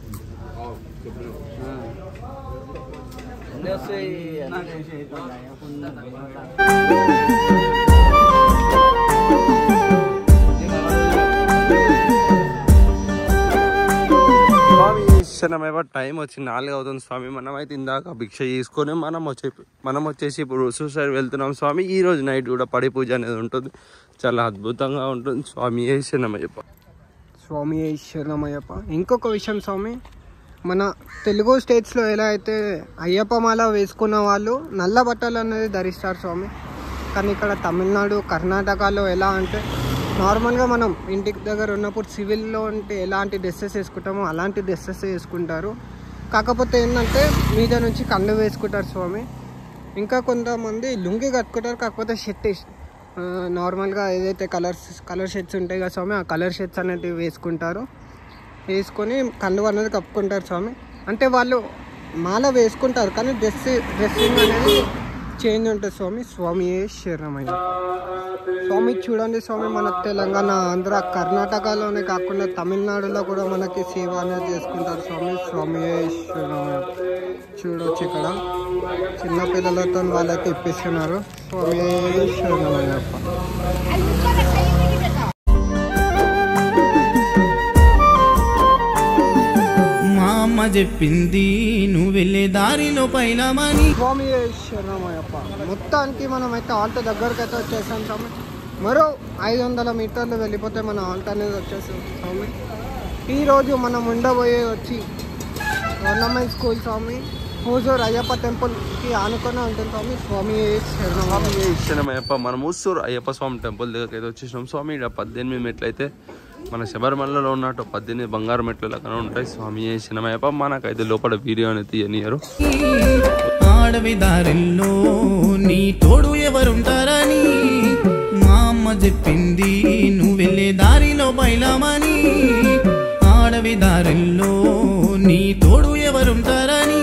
స్వామి శరణమయ్య టైం వచ్చి 4 అవుతుంది స్వామి. మనమైతే ఇందాక భిక్ష తీసుకొని మనం వచ్చేసి ఇప్పుడు సూసైడ్ వెళ్తున్నాం స్వామి. ఈ రోజు నైట్ కూడా పడి పూజ అనేది ఉంటుంది, చాలా అద్భుతంగా ఉంటుంది. స్వామి శరణమయ్యప్ప. స్వామి శరణమయ్యప్ప. ఇంకొక విషయం స్వామి, మన తెలుగు స్టేట్స్లో ఎలా అయితే అయ్యప్ప మాల వేసుకున్న వాళ్ళు నల్ల బట్టలు అనేది ధరిస్తారు స్వామి, కానీ ఇక్కడ తమిళనాడు కర్ణాటకలో ఎలా అంటే నార్మల్గా మనం ఇంటికి దగ్గర ఉన్నప్పుడు సివిల్లో అంటే ఎలాంటి డ్రెస్సెస్ వేసుకుంటామో అలాంటి డ్రెస్సెస్ వేసుకుంటారు. కాకపోతే ఏంటంటే మీద నుంచి కళ్ళు వేసుకుంటారు స్వామి. ఇంకా కొంతమంది లుంగి కట్టుకుంటారు, కాకపోతే షర్ట్ నార్మల్గా ఏదైతే కలర్ షర్ట్స్ ఉంటాయి కదా స్వామి, ఆ కలర్ షర్ట్స్ అనేటివి వేసుకుంటారు. వేసుకొని కళ్ళు అనేది కప్పుకుంటారు స్వామి. అంటే వాళ్ళు మాల వేసుకుంటారు కానీ డ్రెస్సింగ్ అనేది చేంజ్ ఉంటుంది స్వామి. స్వామి శరణమయ్య. స్వామి చూడండి స్వామి, మన తెలంగాణ, ఆంధ్ర, కర్ణాటకలోనే కాకుండా తమిళనాడులో కూడా మనకి సేవ అనేది చేసుకుంటారు స్వామి. స్వామి శరణమయ్య. చూడవచ్చు ఇక్కడ చిన్న పిల్లలతో వాళ్ళకి ఇప్పిస్తున్నారు. స్వామి శరణమయ్యప్ప. చెప్పింది నువ్వు వెళ్ళే దారిలో పైలమని. స్వామి శరణమయ్యప్ప. మొత్తానికి మనం అయితే ఆల్ట్ దగ్గరకు అయితే వచ్చేసాం స్వామి. మరో 500 మీటర్లు వెళ్ళిపోతే మన ఆల్ట్ అనేది వచ్చేసాం స్వామి. ఈరోజు మనం ఉండబోయే వచ్చి గవర్నమెంట్ స్కూల్ స్వామి, హూజూర్ అయ్యప్ప టెంపుల్కి ఆనుకొని ఉంటుంది స్వామి. స్వామి శరణమయ్యప్ప. మనం హూజూర్ అయ్యప్ప స్వామి టెంపుల్ దగ్గరికి అయితే వచ్చేసినాం స్వామి. ఇక్కడ 18 మెట్లు అయితే మన శబరిమలలో ఉన్నట్టు 18 బంగారు మెట్లు లాగానే ఉంటాయి. స్వామి శరణమయ్యప్ప. మనకైతే లోపల వీడియో అనేది తీయనియరు. ఆడవి దారిలో నీ తోడు ఎవరుంటారని మా అమ్మ చెప్పింది నువ్వు వెళ్ళే దారిలో బయలమని. ఆడవి దారిలో నీ తోడు ఎవరుంటారని.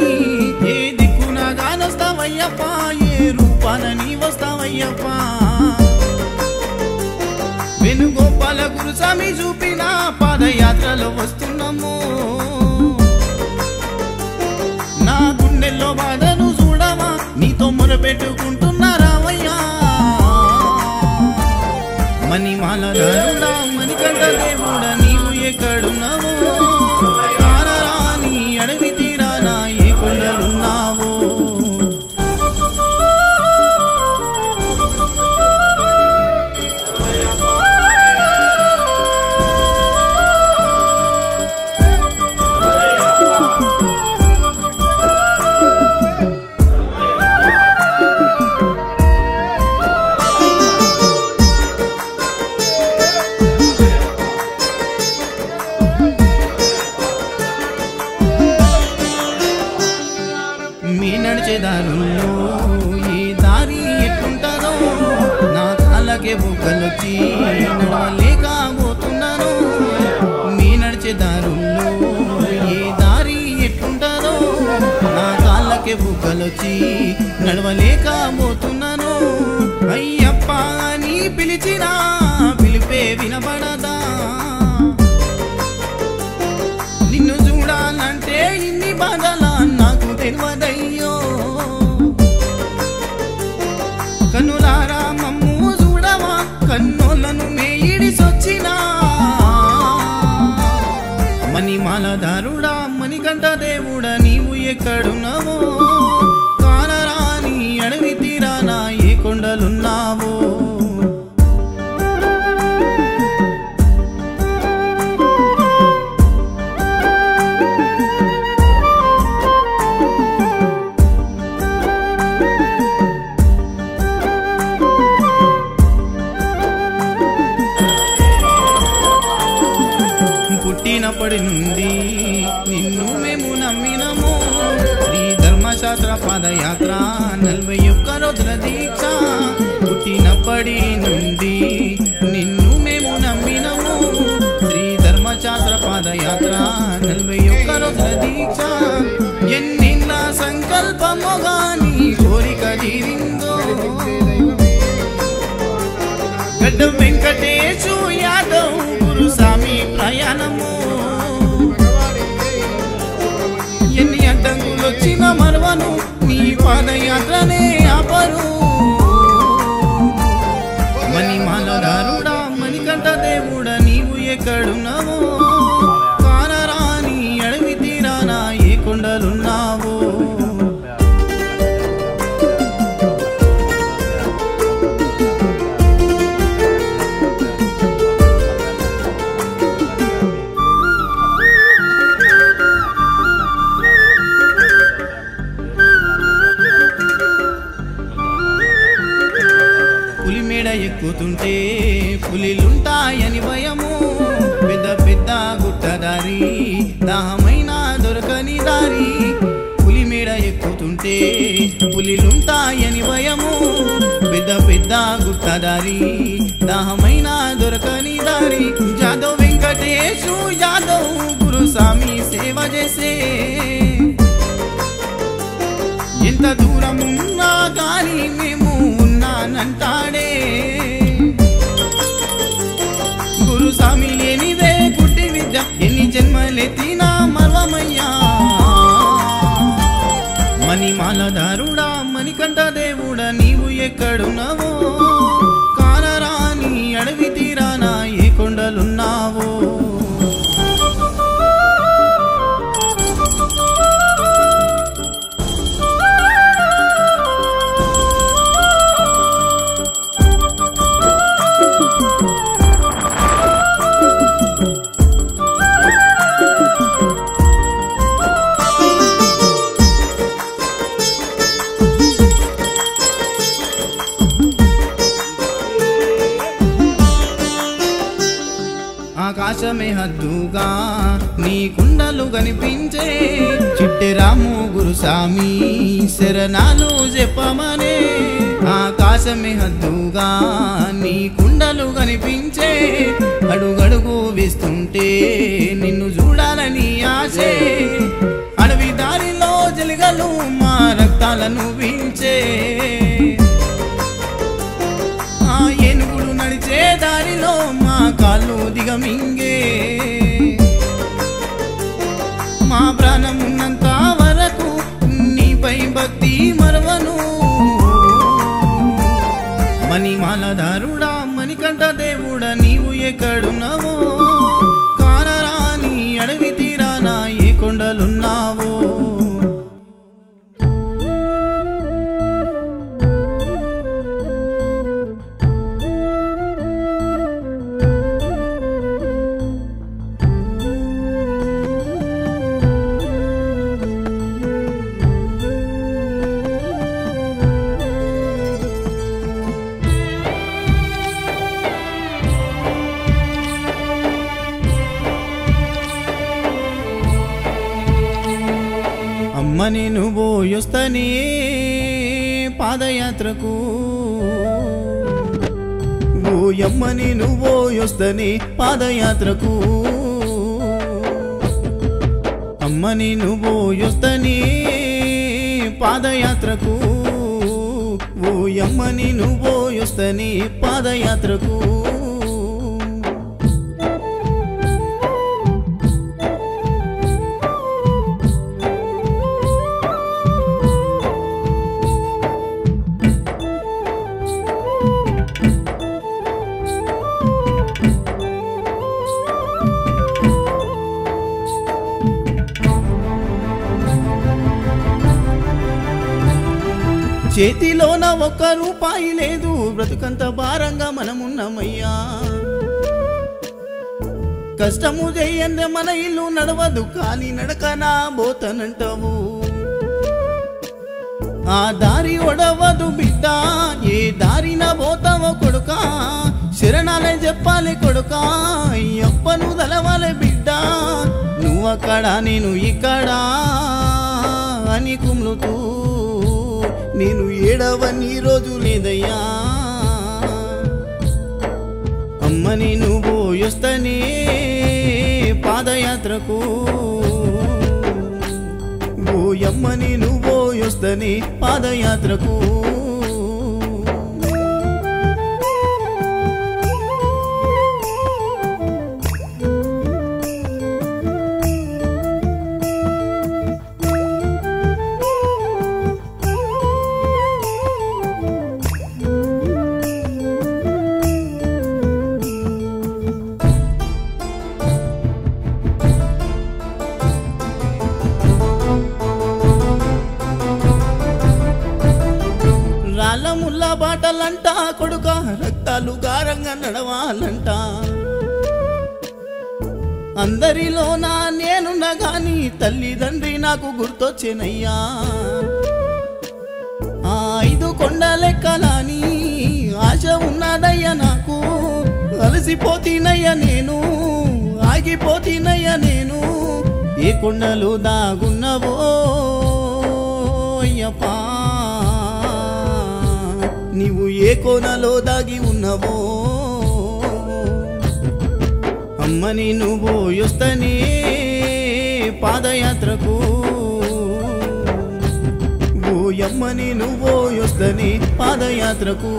ఏ దిక్కున గానొస్తావయ్యప్ప, ఏ రూపాన నీ వస్తావయ్యప్ప. వేణుగోపాల గురుస్వామి చూపిన పాదయాత్రలో వస్తున్నాము. నా గుండెల్లో బాధను చూడవా, నీతో మొరపెట్టుకుంటున్నా రావయ్యా. మణిమాల ధరుడా, మణికంఠ దేవుడా, నీవు ఎక్కడున్నావు? నీ అడవి తీరానా ఏ కొండలున్నావు? మీ నడిచే దారుల్లో ఈ దారి ఎట్లుంటారో, నా కాళ్ళకే బుగ్గలొచ్చి నడవలేకపోతున్నాను. మీ నడిచే దారుల్లో ఏ దారి ఎట్లుంటారో, నా కాళ్ళకే బుగ్గలొచ్చి నడవలేకపోతున్నాను. అయ్యప్ప అని పిలిచినా పిలిపే వినపడదా? నిన్ను చూడాలంటే ఇన్ని బాధల నాకు తెలియదయ్యో కన్నులారా మమ్ము చూడవా కన్నోళ్ళను మేయిడిసొచ్చినా మణిమాలధారుడా మణికంఠ దేవుడా నీవు ఎక్కడున్నావో కానరాని అడవి తీరాన ఏ కొండలున్నావో పుట్టినప్పటి నుండి నిన్ను మేము నమ్మినము శ్రీ ధర్మశాస్త్ర పాదయాత్ర 41 రోజుల దీక్ష పుట్టినప్పటి నుండి నిన్ను మేము నమ్మినము శ్రీ ధర్మశాస్త్ర పాదయాత్ర 41 రోజుల దీక్ష ఎన్నిళ్ళ సంకల్పము గాని కోరిక తీరిందో గడ్డ వెంకటేశు యాదవ్ గురుస్వామి ప్రయాణము ఎన్ని అడ్డంకులు వచ్చిన మరవను నీ పాదయాత్రనే ఆపరు మణిమాలధారుడా మణికంఠ దేవుడా నీవు ఎక్కడున్నావో కానరాని అడవి తీరాన ఏ కొండలున్నావో ఎక్కుతుంటే పులిలుంటాయని భయము పెద్ద పెద్ద గుట్టదారి దాహమైన దొరకని దారి పులి మేడ ఎక్కుతుంటే పులిలుంటాయని భయము పెద్ద పెద్ద గుట్టదారి దాహమైన దొరకని దారి యాదవ్ వెంకటేశు యాదవ్ గురుస్వామి సేవ చేసే ఎంత దూరమున్నా కానీ మేము ఉన్నానంటాడే గురుస్వామి లేనిదే గుడ్డి విద్య ఎన్ని జన్మలెత్తినా మర్వమయ్యా మణిమాలధారుడా మణికంఠ దేవుడా నీవు ఎక్కడున్నావో కానరాని అడవి తీరాన ఏ కొండలున్నావో ఆకాశమే హద్దుగా నీ కుండలు కనిపించే చిట్టెరాము గురుస్వామి శరణాలు చెప్పమనే ఆకాశమే హద్దుగా నీ కుండలు కనిపించే అడుగడుగు వేస్తుంటే నిన్ను చూడాలని ఆశే అడవి దారిలో జలిగలు మా రక్తాలను వీంచే ఏనుగులు నడిచే దారిలో మా కాళ్ళు దిగమింగే మా ప్రాణం ఉన్నంత వరకు నీపై భక్తి మరవను మణిమాలధారుడా మణికంఠ దేవుడా నీవు ఎక్కడున్నావో కానరాని అడవి తీరాన ఏ కొండలున్నావో అమ్మ నేను పోయొస్తనే పాదయాత్రకు ఓయమ్మ నేను పోయొస్తనే పాదయాత్రకు అమ్మ నేను పోయొస్తనే పాదయాత్రకు ఓయమ్మ నేను పోయొస్తనే పాదయాత్రకు చేతిలోన ఒక్క రూపాయి లేదు, బ్రతుకంత భారంగా మనమున్నామయ్యా. కష్టము చేయందే మన ఇల్లు నడవదు, కానీ నడకనా పోతనంటావు. ఆ దారి ఒడవదు బిడ్డ, ఏ దారిన పోతావో కొడుక, శరణాలే చెప్పాలి కొడుక, అప్పను తలవాలే బిడ్డ. నువ్వక్కడ నేను ఇక్కడ అని కుమ్లుతూ నేను ఏడవని రోజు లేదయ్యా. అమ్మని నువ్వు పోయొస్తనే పాదయాత్రకు, ఓయమ్మని నువ్వు పోయొస్తనే పాదయాత్రకు. రాళ్ళముల్ల బాటలంట కొడుక, రక్తాలు గారంగా నడవాలంట. అందరిలోనా నేనున్నా గాని తల్లిదండ్రి నాకు గుర్తొచ్చేనయ్యా. ఆ 5 కొండలెక్కలని ఆశ ఉన్నదయ్యా నాకు, అలసిపోతీనయ్యా నేను, ఆగిపోతీనయ్యా నేను. ఏ కొండలు దాగున్నవో అయ్యప్పా, నీవు ఏ కోనలో దాగి ఉన్నవో. అమ్మని నువ్వు పోయొస్తనే పాదయాత్రకు, ఓయమ్మని నువ్వు పోయొస్తనే పాదయాత్రకు.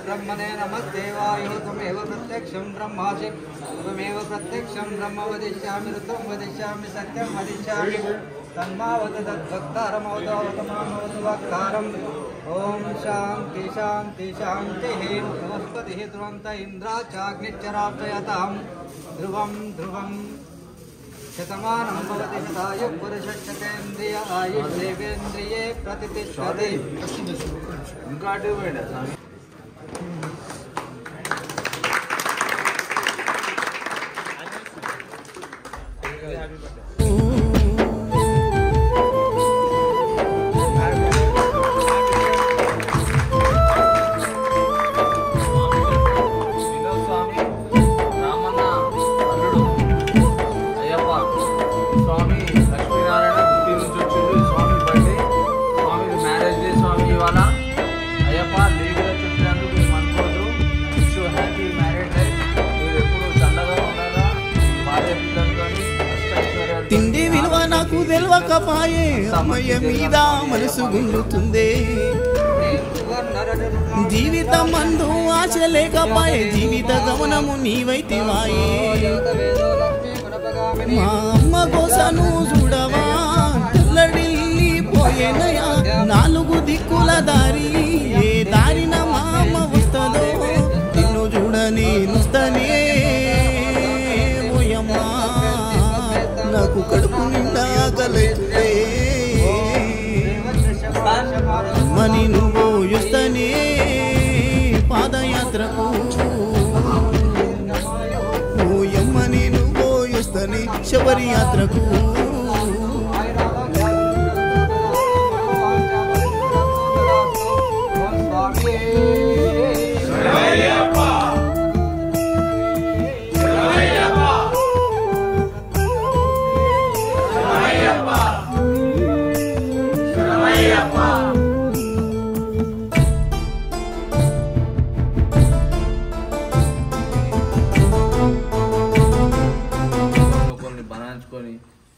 ब्रह्मणे नमस्तेवायुः त्वमेव प्रत्यक्षं ब्रह्मासि त्वमेव प्रत्यक्षं ब्रह्म वदिष्यामि ऋतं वदिष्यामि सत्यं वदिष्यामि तन्मावतु तद्भक्तारमवतु वक्तारम् ॐ शान्ति शान्ति शान्तिः बृहस्पतिः ध्रुवन्त इन्द्राचाग्निश्चरार्चयतां ध्रुवं ध्रुवं शतमानं भवति शतायुः पुरुषशतेन्द्रिय आयुर्देवेन्द्रिये प्रतिष्ठते. ఇంకా అటు పోయినా స్వామి. తిండి విలువ నాకు తెలవకపాయే, అమ్మయ్య మీద మనసు గుండుతుందే. జీవితం అందు ఆశ లేకపాయే, జీవిత గమనము నీవైతివాయే. మా అమ్మ కోసను చూడవా తెల్లడిల్లిపోయేనయా, 4 దిక్కుల దారి ఏ దారిన మా అమ్మ వస్తుందో, నిన్ను చూడ నేనుస్తనే ఓయమ్మా. నాకు కడుపు నిండా ఆకలైతుందే, అమ్మని నువ్వు పోయొస్తనే పాదయాత్రకు, ఓయమ్మని నువ్వు పోయొస్తనే శబరి యాత్రకు.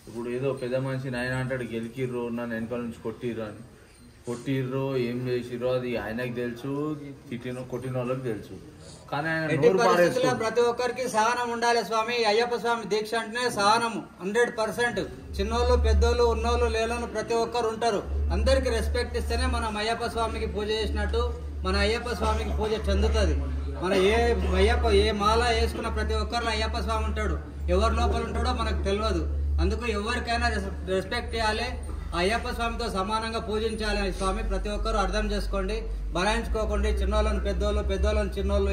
ఇప్పుడు ఏదో పెద్ద మనిషి ఆయన అంటాడు గెలికిర్రు నన్ను వెనకాల నుంచి కొట్టిర్రు ఏం చేసిర్రో అది ఆయనకు తెలుసు, కొట్టిన వాళ్ళకి తెలుసు. కానీ ఆయన ప్రతి ఒక్కరికి సహనం ఉండాలి స్వామి. అయ్యప్ప స్వామి దీక్ష అంటేనే సహనము 100%. చిన్నోళ్ళు పెద్దోళ్ళు ఉన్నోళ్ళు లేనోళ్ళు ప్రతి ఒక్కరు ఉంటారు. అందరికి రెస్పెక్ట్ ఇస్తేనే మనం అయ్యప్ప స్వామికి పూజ చేసినట్టు, మన అయ్యప్ప స్వామికి పూజ చెందుతుంది. మన ఏ మాల వేసుకున్న ప్రతి ఒక్కరిలో అయ్యప్ప స్వామి ఉంటాడు. ఎవరి లోపల ఉంటాడో మనకు తెలియదు. అందుకు ఎవరికైనా రెస్పెక్ట్ ఇవ్వాలి, అయ్యప్ప స్వామితో సమానంగా పూజించాలని స్వామి ప్రతి ఒక్కరూ అర్థం చేసుకోండి. బలాయించుకోకండి. చిన్నోళ్ళని పెద్దోళ్ళు, పెద్దోళ్ళని చిన్నోళ్ళు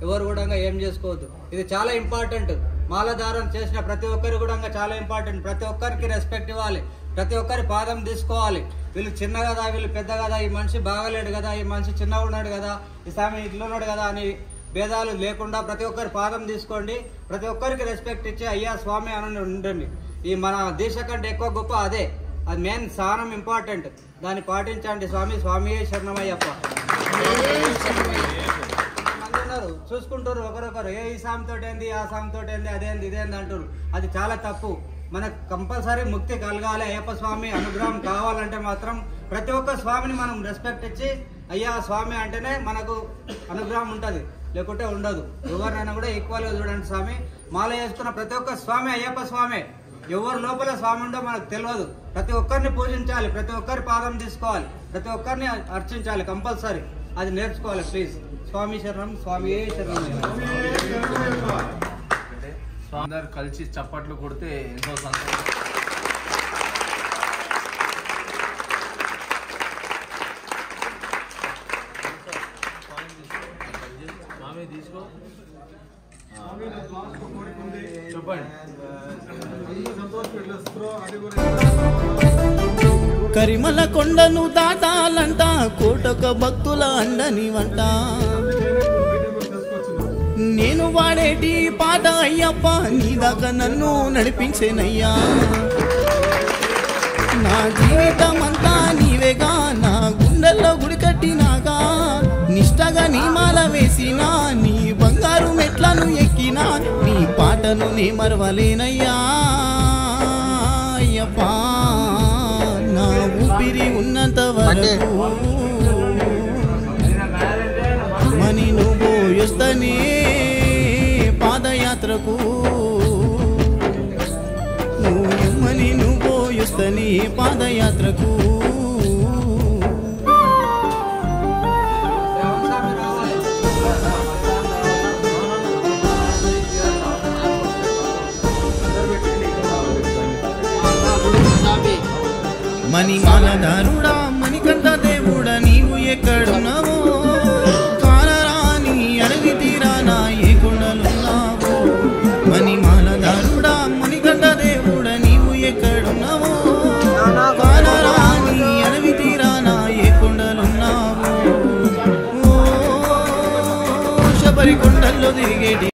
ఎవరు కూడా ఏం చేసుకోవద్దు. ఇది చాలా ఇంపార్టెంట్. మాలధారణ చేసిన ప్రతి ఒక్కరు కూడా చాలా ఇంపార్టెంట్. ప్రతి ఒక్కరికి రెస్పెక్ట్ ఇవ్వాలి, ప్రతి ఒక్కరి పాదం తీసుకోవాలి. వీళ్ళు చిన్న కదా, వీళ్ళు పెద్ద కదా, ఈ మనిషి బాగలేడు కదా, ఈ మనిషి చిన్నగా ఉన్నాడు కదా, ఈ స్వామి ఇట్లా ఉన్నాడు కదా అని భేదాలు లేకుండా ప్రతి ఒక్కరి పాదం తీసుకోండి. ప్రతి ఒక్కరికి రెస్పెక్ట్ ఇచ్చి అయ్యా స్వామి అని ఉండండి. ఈ మన దేశ కంటే ఎక్కువ గొప్ప అదే, అది మెయిన్ స్థానం ఇంపార్టెంట్. దాన్ని పాటించండి. స్వామియే శరణమయ్యప్ప. ఉన్నారు చూసుకుంటారు ఒకరొకరు, ఈ స్వామితో ఏంది, ఆ స్వామితో ఏంది, అదేంది ఇదేంది అంటారు. అది చాలా తప్పు. మనకు కంపల్సరీ ముక్తి కలగాలి, అయ్యప్ప స్వామి అనుగ్రహం కావాలంటే మాత్రం ప్రతి ఒక్క స్వామిని మనం రెస్పెక్ట్ ఇచ్చి అయ్యా స్వామి అంటేనే మనకు అనుగ్రహం ఉంటుంది, లేకుంటే ఉండదు. ఎవరినైనా కూడా ఈక్వల్గా చూడండి. స్వామి మాల వేసుకున్న ప్రతి ఒక్క స్వామి అయ్యప్ప స్వామి. ఎవరి లోపల స్వామి ఉండో మనకు తెలియదు. ప్రతి ఒక్కరిని పూజించాలి, ప్రతి ఒక్కరి పాదం తీసుకోవాలి, ప్రతి ఒక్కరిని అర్చించాలి కంపల్సరీ. అది నేర్చుకోవాలి ప్లీజ్. స్వామి శరణం, స్వామియే శరణం. అందరు కలిసి చప్పట్లు కొడితే ఎంతో సంతోషం. స్వామి తీసుకో చెప్పండి. కరిమల కొండను దాటాలంట, కోటొక భక్తుల అండని వంట. నేను వాడేటి పాట అయ్యప్ప, నీ దాకా నన్ను నడిపించేనయ్యా. నా జీవితం అంతా నీవేగా, నా గుండెల్లో గుడి కట్టినాగా. నిష్టగా నీ మాల వేసినా, నీ బంగారు మెట్లను ఎక్కినా, నీ పాటను నే మరవలేనయ్యా అయ్యప్ప. నా ఊపిరి ఉన్నంత వరకు మని నువ్వు యొస్తనే పాదయాత్రకు. నువ్వని నువ్వు యొస్తనే పాదయాత్రకు. మణి మాలధారుడా, మణికంఠ దేవుడా, నీవు ఎక్కడున్నావో. కానరాని అడవి తీరానా ఏ కొండలున్నావో. మణి మాలధారుడా, మణికంఠ దేవుడా, నీవు ఎక్కడున్నావో. కానరాని అడవి తీరానా ఏ కొండలున్నావో. శబరి కొండల్లో తిరిగేటి